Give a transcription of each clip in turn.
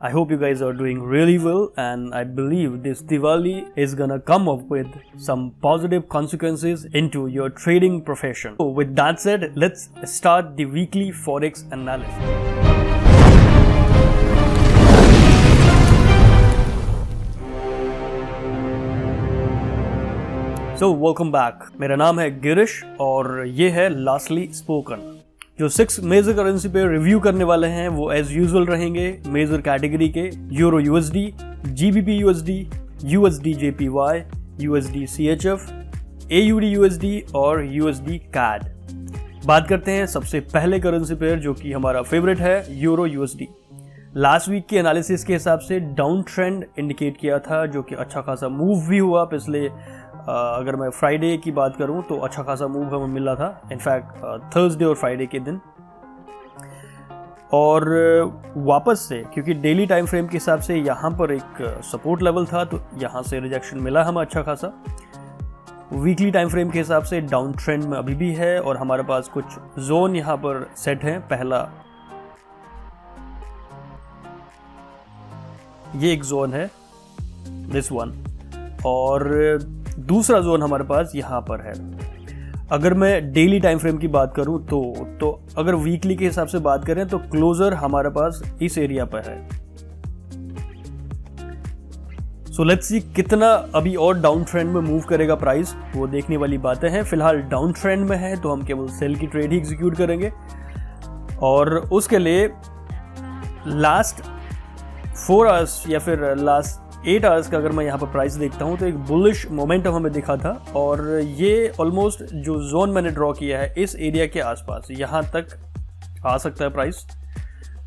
I hope you guys are doing really well, and I believe this Diwali is gonna come up with some positive consequences into your trading profession. So with that said, let's start the weekly Forex analysis. So welcome back. मेरा नाम है गिरीश और ये है lastly spoken. जो 6 major currency पे review करने वाले हैं वो एज यूजुअल रहेंगे मेजर कैटेगरी के euro USD, GBP USD, USD JPY, USD CHF, AUD USD और यूएसडी कैड। बात करते हैं सबसे पहले करेंसी पेयर जो कि हमारा फेवरेट है, यूरो यूएसडी। लास्ट वीक के एनालिसिस के हिसाब से डाउन ट्रेंड इंडिकेट किया था, जो कि अच्छा खासा मूव भी हुआ। पिछले अगर मैं फ्राइडे की बात करूं तो अच्छा खासा मूव हमें मिला था, इनफैक्ट थर्सडे और फ्राइडे के दिन। और वापस से क्योंकि डेली टाइम फ्रेम के हिसाब से यहाँ पर एक सपोर्ट लेवल था, तो यहाँ से रिजेक्शन मिला हमें अच्छा खासा। वीकली टाइम फ्रेम के हिसाब से डाउन ट्रेंड में अभी भी है और हमारे पास कुछ जोन यहाँ पर सेट है। पहला ये एक जोन है, दिस वन, और दूसरा जोन हमारे पास यहाँ पर है। अगर मैं डेली टाइम फ्रेम की बात करूं तो अगर वीकली के हिसाब से बात करें तो क्लोजर हमारे पास इस एरिया पर है। सो लेट्स सी कितना अभी और डाउन ट्रेंड में मूव करेगा प्राइस, वो देखने वाली बातें हैं। फिलहाल डाउन ट्रेंड में है तो हम केवल सेल की ट्रेड ही एग्जीक्यूट करेंगे और उसके लिए लास्ट 4 आवर्स या फिर लास्ट 8 आवर्स का अगर मैं यहाँ पर प्राइस देखता हूँ तो एक बुलिश मोमेंटम हमें दिखा था और ये ऑलमोस्ट जो जोन मैंने ड्रॉ किया है इस एरिया के आसपास यहाँ तक आ सकता है प्राइस।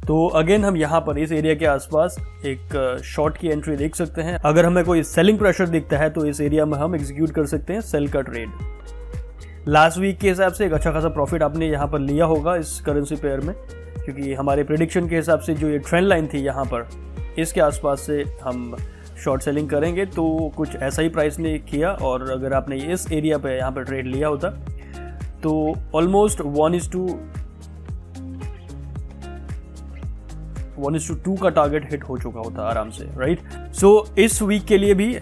तो अगेन हम यहाँ पर इस एरिया के आसपास एक शॉर्ट की एंट्री देख सकते हैं। अगर हमें कोई सेलिंग प्रेशर दिखता है तो इस एरिया में हम एग्जीक्यूट कर सकते हैं सेल का ट्रेड। लास्ट वीक के हिसाब से एक अच्छा खासा प्रॉफिट आपने यहाँ पर लिया होगा इस करेंसी पेयर में, क्योंकि हमारे प्रेडिक्शन के हिसाब से जो ये ट्रेंड लाइन थी यहाँ पर इसके आसपास से हम शॉर्ट सेलिंग करेंगे, तो कुछ ऐसा ही प्राइस ने किया। और अगर आपने इस एरिया पे यहाँ पर ट्रेड लिया होता तो ऑलमोस्ट 1:2 का टारगेट हिट हो चुका होता आराम से, राइट। सो इस वीक के लिए भी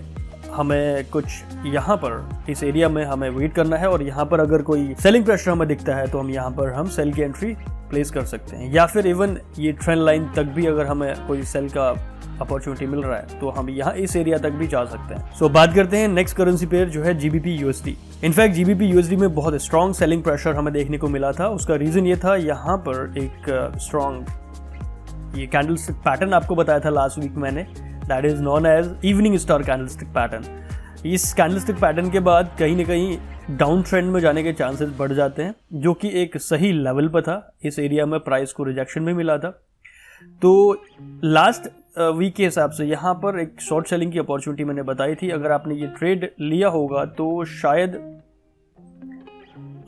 हमें कुछ यहाँ पर इस एरिया में हमें वेट करना है और यहाँ पर अगर कोई सेलिंग प्रेशर हमें दिखता है तो हम यहाँ पर हम सेल की एंट्री प्लेस कर सकते हैं, या फिर इवन ये ट्रेंड लाइन तक भी अगर हमें कोई सेल का अपॉर्चुनिटी मिल रहा है तो हम यहाँ इस एरिया तक भी जा सकते हैं। सो बात करते हैं नेक्स्ट करेंसी पेयर जो है GBP USD. In fact GBP USD में बहुत स्ट्रॉन्ग सेलिंग प्रेशर हमें देखने को मिला था। उसका रीजन ये था, यहाँ पर एक स्ट्रॉन्ग ये कैंडलस्टिक पैटर्न आपको बताया था लास्ट वीक मैंने, that is known as evening star candlestick pattern. इस कैंडलस्टिक पैटर्न के बाद कहीं ना कहीं डाउन ट्रेंड में जाने के चांसेस बढ़ जाते हैं, जो कि एक सही लेवल पर था। इस एरिया में प्राइस को रिजेक्शन भी मिला था। तो लास्ट वीक के हिसाब से यहाँ पर एक शॉर्ट सेलिंग की अपॉर्चुनिटी मैंने बताई थी। अगर आपने ये ट्रेड लिया होगा तो शायद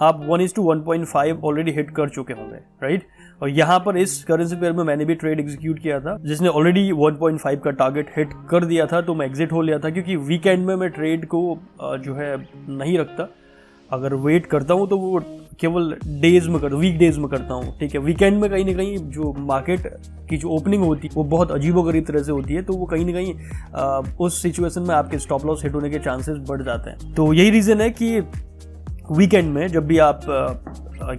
आप 1:1.5 ऑलरेडी हिट कर चुके होंगे, राइट। और यहाँ पर इस करेंसी पेयर में मैंने भी ट्रेड एग्जीक्यूट किया था जिसने ऑलरेडी 1.5 का टारगेट हिट कर दिया था, तो मैं एग्जिट हो लिया था, क्योंकि वीकेंड में मैं ट्रेड को जो है नहीं रखता। अगर वेट करता हूँ तो वो केवल वीक डेज में करता हूँ, ठीक है। वीकेंड में कहीं ना कहीं जो मार्केट की जो ओपनिंग होती है वो बहुत अजीबोगरीब तरह से होती है, तो वो कहीं ना कहीं उस सिचुएशन में आपके स्टॉप लॉस हिट होने के चांसेस बढ़ जाते हैं। तो यही रीज़न है कि वीकेंड में जब भी आप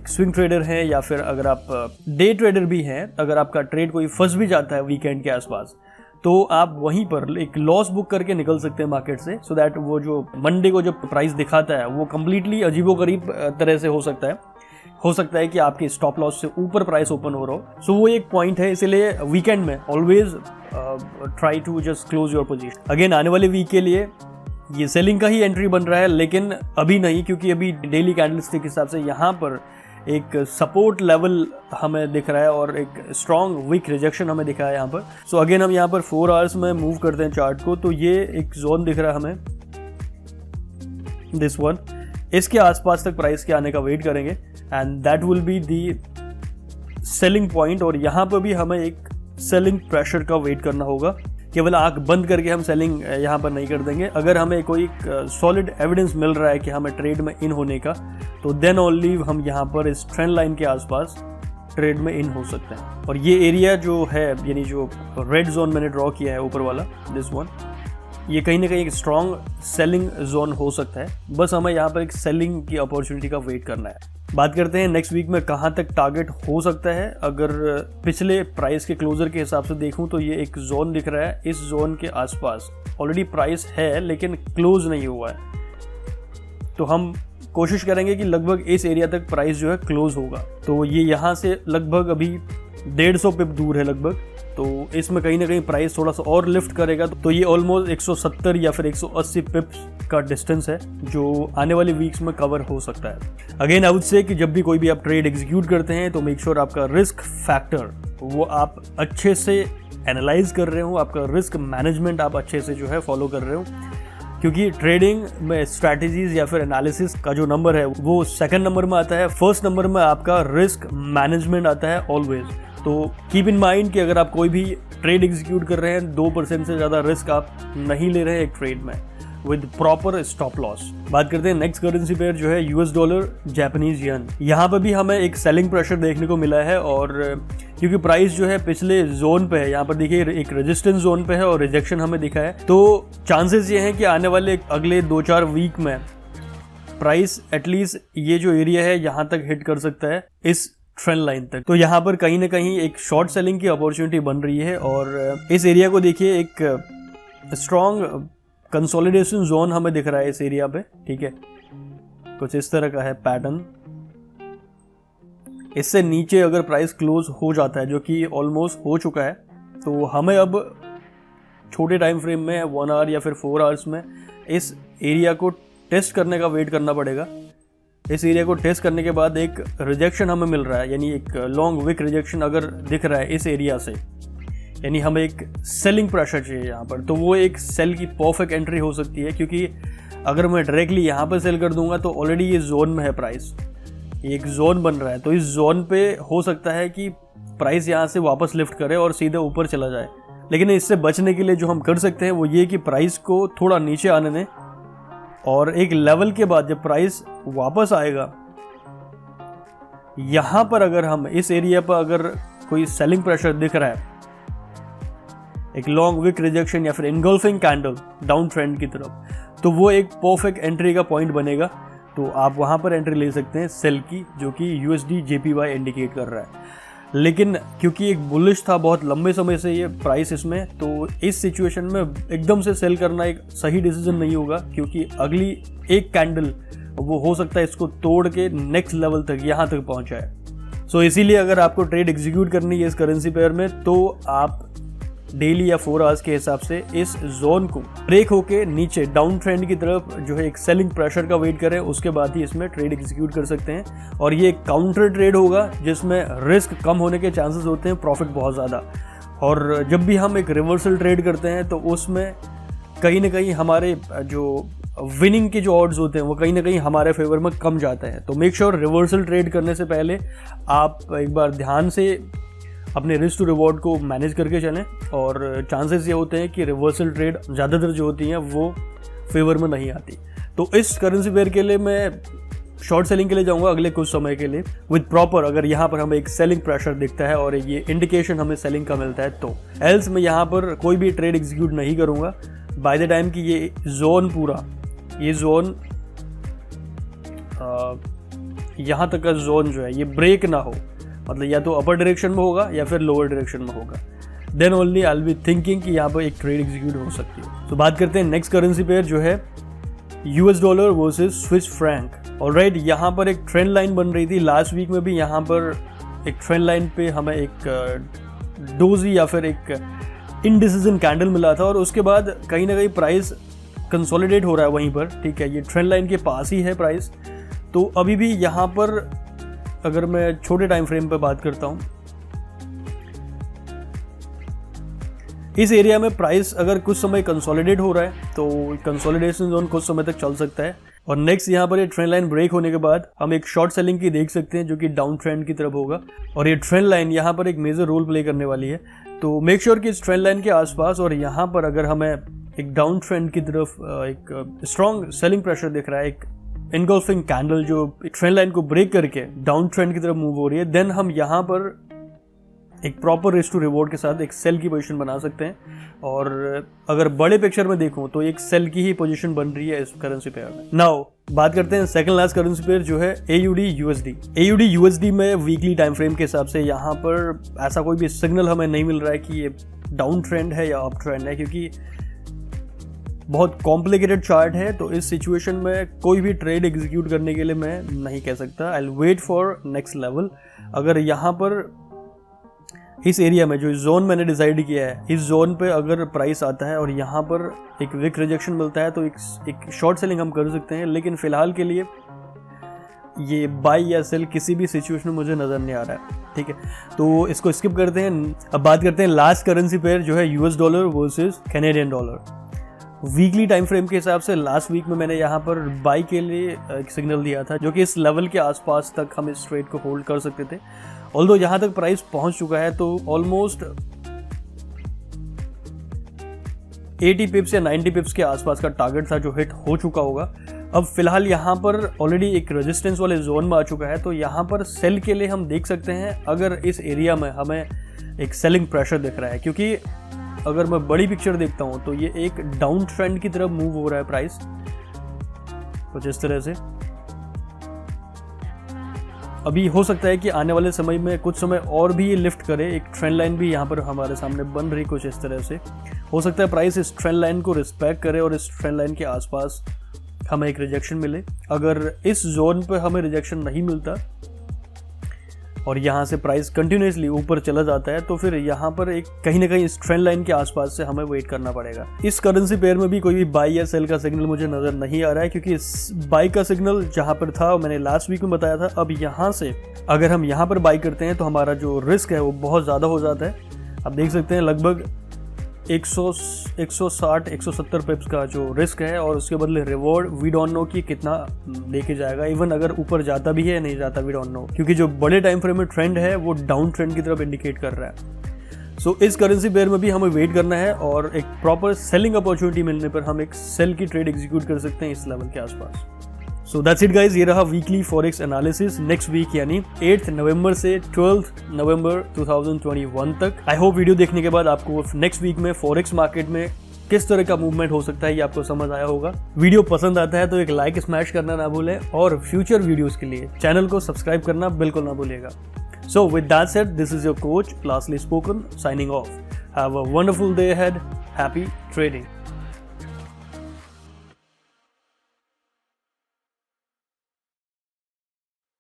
स्विंग ट्रेडर हैं या फिर अगर आप डे ट्रेडर भी हैं, अगर आपका ट्रेड कोई फंस भी जाता है वीकेंड के आसपास, तो आप वहीं पर एक लॉस बुक करके निकल सकते हैं मार्केट से, सो दैट वो जो मंडे को जब प्राइस दिखाता है वो कम्प्लीटली अजीबोगरीब तरह से हो सकता है कि आपके स्टॉप लॉस से ऊपर प्राइस ओपन हो रहा हो। सो वो एक पॉइंट है, इसलिए वीकेंड में always try to just close your position. Again आने वाले वीक के लिए ये सेलिंग का ही एंट्री बन रहा है, लेकिन अभी नहीं, क्योंकि अभी डेली कैंडलस्टिक के हिसाब से यहाँ पर एक सपोर्ट लेवल हमें दिख रहा है और एक स्ट्रॉन्ग वीक रिजेक्शन हमें दिख रहा है यहाँ पर। सो अगेन हम यहाँ पर 4 आवर्स में मूव करते हैं चार्ट को, तो ये एक जोन दिख रहा है हमें, दिस वन। इसके आसपास तक प्राइस के आने का वेट करेंगे and that will be the selling point. और यहाँ पर भी हमें एक सेलिंग प्रेशर का वेट करना होगा। केवल आंख बंद करके हम सेलिंग यहाँ पर नहीं कर देंगे। अगर हमें कोई सॉलिड एविडेंस मिल रहा है कि हमें ट्रेड में इन होने का, तो देन ओनली हम यहाँ पर इस ट्रेंड लाइन के आसपास ट्रेड में इन हो सकते हैं। और ये एरिया जो है, यानी जो रेड जोन मैंने ड्रॉ किया है ऊपर वाला, दिस वन, ये कहीं ना कहीं एक स्ट्रॉन्ग सेलिंग जोन हो सकता है। बस हमें यहाँ पर एक सेलिंग की अपॉर्चुनिटी का वेट करना है। बात करते हैं नेक्स्ट वीक में कहाँ तक टारगेट हो सकता है। अगर पिछले प्राइस के क्लोजर के हिसाब से देखूं तो ये एक जोन दिख रहा है, इस जोन के आसपास ऑलरेडी प्राइस है लेकिन क्लोज नहीं हुआ है। तो हम कोशिश करेंगे कि लगभग इस एरिया तक प्राइस जो है क्लोज होगा। तो ये यहाँ से लगभग अभी 150 पिप दूर है लगभग, तो इसमें कहीं ना कहीं प्राइस थोड़ा सा और लिफ्ट करेगा। तो ये ऑलमोस्ट 170 या फिर 180 पिप्स का डिस्टेंस है जो आने वाले वीक्स में कवर हो सकता है। अगेन आई वुड से कि जब भी कोई भी आप ट्रेड एग्जीक्यूट करते हैं तो मेक श्योर आपका रिस्क फैक्टर वो आप अच्छे से एनालाइज कर रहे हो, आपका रिस्क मैनेजमेंट आप अच्छे से जो है फॉलो कर रहे हो, क्योंकि ट्रेडिंग में स्ट्रैटेजीज या फिर एनालिसिस का जो नंबर है वो सेकंड नंबर में आता है। फर्स्ट नंबर में आपका रिस्क मैनेजमेंट आता है ऑलवेज। तो कीप इन माइंड कि अगर आप कोई भी ट्रेड एग्जीक्यूट कर रहे हैं 2% से ज़्यादा रिस्क आप नहीं ले रहे हैं एक ट्रेड में, विद प्रॉपर स्टॉप लॉस। बात करते हैं नेक्स्ट करेंसी पेयर जो है यूएस डॉलर जापानीज येन। यहाँ पर भी हमें एक सेलिंग प्रेशर देखने को मिला है, और क्योंकि प्राइस जो है पिछले जोन पे है, यहाँ पर देखिए एक रेजिस्टेंस जोन पे है और रिजेक्शन हमें दिखा है, तो चांसेस ये हैं कि आने वाले अगले 2-4 वीक में प्राइस एटलीस्ट ये जो एरिया है यहाँ तक हिट कर सकता है, इस ट्रेंड लाइन तक। तो यहाँ पर कहीं ना कहीं एक शॉर्ट सेलिंग की अपॉर्चुनिटी बन रही है। और इस एरिया को देखिए, एक स्ट्रॉन्ग कंसोलिडेशन जोन हमें दिख रहा है इस एरिया पे, ठीक है, कुछ इस तरह का है पैटर्न। इससे नीचे अगर प्राइस क्लोज हो जाता है, जो कि ऑलमोस्ट हो चुका है, तो हमें अब छोटे टाइम फ्रेम में 1 आवर या फिर 4 आवर्स में इस एरिया को टेस्ट करने का वेट करना पड़ेगा। इस एरिया को टेस्ट करने के बाद एक रिजेक्शन हमें मिल रहा है, यानी एक लॉन्ग विक रिजेक्शन अगर दिख रहा है इस एरिया से, यानी हमें एक सेलिंग प्रेशर चाहिए यहाँ पर, तो वो एक सेल की परफेक्ट एंट्री हो सकती है। क्योंकि अगर मैं डायरेक्टली यहाँ पर सेल कर दूंगा तो ऑलरेडी ये जोन में है प्राइस, ये एक जोन बन रहा है, तो इस जोन पे हो सकता है कि प्राइस यहाँ से वापस लिफ्ट करे और सीधे ऊपर चला जाए। लेकिन इससे बचने के लिए जो हम कर सकते हैं वो ये कि प्राइस को थोड़ा नीचे आने दें, और एक लेवल के बाद जब प्राइस वापस आएगा, यहां पर अगर हम इस एरिया पर अगर कोई सेलिंग प्रेशर दिख रहा है, एक लॉन्ग विक रिजेक्शन या फिर इनगल्फिंग कैंडल डाउन ट्रेंड की तरफ, तो वो एक परफेक्ट एंट्री का पॉइंट बनेगा। तो आप वहां पर एंट्री ले सकते हैं सेल की, जो कि यूएसडी जेपीवाई इंडिकेट कर रहा है। लेकिन क्योंकि एक बुलिश था बहुत लंबे समय से ये प्राइस इसमें, तो इस सिचुएशन में एकदम से सेल करना एक सही डिसीजन नहीं होगा, क्योंकि अगली एक कैंडल वो हो सकता है इसको तोड़ के नेक्स्ट लेवल तक यहाँ तक पहुँचाए। सो इसीलिए अगर आपको ट्रेड एग्जीक्यूट करनी है इस करेंसी पेयर में, तो आप डेली या 4 आवर्स के हिसाब से इस जोन को ब्रेक होके नीचे डाउन ट्रेंड की तरफ जो है एक सेलिंग प्रेशर का वेट करें, उसके बाद ही इसमें ट्रेड एग्जीक्यूट कर सकते हैं। और ये काउंटर ट्रेड होगा जिसमें रिस्क कम होने के चांसेस होते हैं, प्रॉफिट बहुत ज़्यादा। और जब भी हम एक रिवर्सल ट्रेड करते हैं तो उसमें कहीं ना कहीं हमारे जो विनिंग के जो ऑड्स होते हैं वो कहीं ना कहीं हमारे फेवर में कम जाते हैं। तो मेक श्योर रिवर्सल ट्रेड करने से पहले आप एक बार ध्यान से अपने रिस्क टू रिवॉर्ड को मैनेज करके चलें, और चांसेस ये होते हैं कि रिवर्सल ट्रेड ज़्यादातर जो होती हैं वो फेवर में नहीं आती। तो इस करेंसी पेयर के लिए मैं शॉर्ट सेलिंग के लिए जाऊंगा अगले कुछ समय के लिए, विद प्रॉपर अगर यहाँ पर हमें एक सेलिंग प्रेशर दिखता है और ये इंडिकेशन हमें सेलिंग का मिलता है, तो एल्स मैं यहाँ पर कोई भी ट्रेड एग्जीक्यूट नहीं करूँगा बाय द टाइम कि ये जोन पूरा, ये जोन यहाँ तक का जोन जो है ये ब्रेक ना हो, मतलब या तो अपर डायरेक्शन में होगा या फिर लोअर डायरेक्शन में होगा, then only I will be thinking कि यहाँ पर एक ट्रेड एग्जीक्यूट हो सकती है। तो बात करते हैं नेक्स्ट करेंसी पेयर जो है US dollar versus Swiss franc. Alright, यहाँ पर एक ट्रेंड लाइन बन रही थी, लास्ट वीक में भी यहाँ पर एक ट्रेंड लाइन पे हमें एक डोजी या फिर एक इनडिसीजन कैंडल मिला था, और उसके बाद कहीं ना कहीं प्राइस कंसोलिडेट हो रहा है वहीं पर, ठीक है, ये ट्रेंड लाइन के पास ही है प्राइस। तो अभी भी यहाँ पर अगर मैं छोटे टाइम फ्रेम पे बात करता हूँ, इस एरिया में प्राइस अगर कुछ समय कंसोलिडेट हो रहा है तो कंसोलिडेशन जोन कुछ समय तक चल सकता है, और नेक्स्ट यहाँ पर ये ट्रेंड लाइन ब्रेक होने के बाद हम एक शॉर्ट सेलिंग की देख सकते हैं जो कि डाउन ट्रेंड की तरफ होगा, और ये ट्रेंड लाइन यहाँ पर एक मेजर रोल प्ले करने वाली है। तो मेक श्योर कि इस ट्रेंड लाइन के आसपास और यहाँ पर अगर हमें एक डाउन ट्रेंड की तरफ एक स्ट्रॉन्ग सेलिंग प्रेशर दिख रहा है, एक इनगल्फिंग कैंडल जो ट्रेंड लाइन को ब्रेक करके डाउन ट्रेंड की तरफ मूव हो रही है, देन हम यहाँ पर एक प्रॉपर रिस्क टू रिवॉर्ड के साथ एक सेल की पोजीशन बना सकते हैं। और अगर बड़े पिक्चर में देखूं तो एक सेल की ही पोजीशन बन रही है इस करेंसी पेयर में। नाउ बात करते हैं सेकंड लास्ट करेंसी पेयर जो है AUD USD। AUD USD में वीकली टाइम फ्रेम के हिसाब से यहाँ पर ऐसा कोई भी सिग्नल हमें नहीं मिल रहा है कि ये डाउन ट्रेंड है या अप ट्रेंड है, क्योंकि बहुत कॉम्प्लिकेटेड चार्ट है। तो इस सिचुएशन में कोई भी ट्रेड एग्जीक्यूट करने के लिए मैं नहीं कह सकता। I will wait for next level. अगर यहाँ पर इस एरिया में जो जोन मैंने डिसाइड किया है, इस जोन पे अगर प्राइस आता है और यहाँ पर एक विक रिजेक्शन मिलता है तो एक शॉर्ट सेलिंग हम कर सकते हैं। लेकिन फिलहाल के लिए ये बाई या सेल किसी भी सिचुएशन में मुझे नज़र नहीं आ रहा है। ठीक है, तो इसको स्किप करते हैं। अब बात करते हैं लास्ट करेंसी पेयर जो है US dollar versus Canadian dollar. Weekly time frame के हिसाब से लास्ट वीक में मैंने यहाँ पर बाई के लिए एक सिग्नल दिया था, जो कि इस लेवल के आसपास तक हम इस ट्रेड को होल्ड कर सकते थे। ऑल्दो यहाँ तक प्राइस पहुंच चुका है तो ऑलमोस्ट 80 पिप्स या 90 पिप्स के आसपास का टारगेट था जो हिट हो चुका होगा। अब फिलहाल यहाँ पर ऑलरेडी एक रेजिस्टेंस वाले जोन में आ चुका है, तो यहाँ पर सेल के लिए हम देख सकते हैं अगर इस एरिया में हमें एक सेलिंग प्रेशर दिख रहा है। क्योंकि अगर मैं बड़ी पिक्चर देखता हूँ तो ये एक डाउन ट्रेंड की तरफ मूव हो रहा है प्राइस कुछ इस तरह से। अभी हो सकता है कि आने वाले समय में कुछ समय और भी ये लिफ्ट करे। एक ट्रेंड लाइन भी यहाँ पर हमारे सामने बन रही कुछ इस तरह से। हो सकता है प्राइस इस ट्रेंड लाइन को रिस्पेक्ट करे और इस ट्रेंड लाइन के आसपास हमें एक रिजेक्शन मिले। अगर इस जोन पे हमें रिजेक्शन नहीं मिलता और यहाँ से प्राइस कंटिन्यूसली ऊपर चला जाता है तो फिर यहाँ पर एक कहीं ना कहीं इस ट्रेंड लाइन के आसपास से हमें वेट करना पड़ेगा। इस करेंसी पेयर में भी कोई भी बाई या सेल का सिग्नल मुझे नज़र नहीं आ रहा है, क्योंकि इस बाई का सिग्नल जहाँ पर था मैंने लास्ट वीक में बताया था। अब यहाँ से अगर हम यहाँ पर बाई करते हैं तो हमारा जो रिस्क है वो बहुत ज़्यादा हो जाता है। आप देख सकते हैं लगभग 160-170 पिप्स का जो रिस्क है और उसके बदले रिवॉर्ड वी डोंट नो कि कितना लेके जाएगा। इवन अगर ऊपर जाता भी है या नहीं जाता वी डोंट नो, क्योंकि जो बड़े टाइम फ्रेम में ट्रेंड है वो डाउन ट्रेंड की तरफ इंडिकेट कर रहा है। सो इस करेंसी पेयर में भी हमें वेट करना है और एक प्रॉपर सेलिंग अपॉर्चुनिटी मिलने पर हम एक सेल की ट्रेड एग्जीक्यूट कर सकते हैं इस लेवल के आसपास। सो दैट्स इट गाइज, ये रहा weekly forex analysis next week यानी 8 नवंबर से 12 नवंबर 2021 तक। आई होप वीडियो देखने के बाद आपको नेक्स्ट वीक में फॉरेक्स मार्केट में किस तरह का मूवमेंट हो सकता है ये आपको समझ आया होगा। वीडियो पसंद आता है तो एक लाइक स्मैश करना ना भूलें और फ्यूचर वीडियोस के लिए चैनल को सब्सक्राइब करना बिल्कुल ना भूलिएगा। So with that said, this is your coach Classly spoken signing off. Have a wonderful day ahead. Happy trading.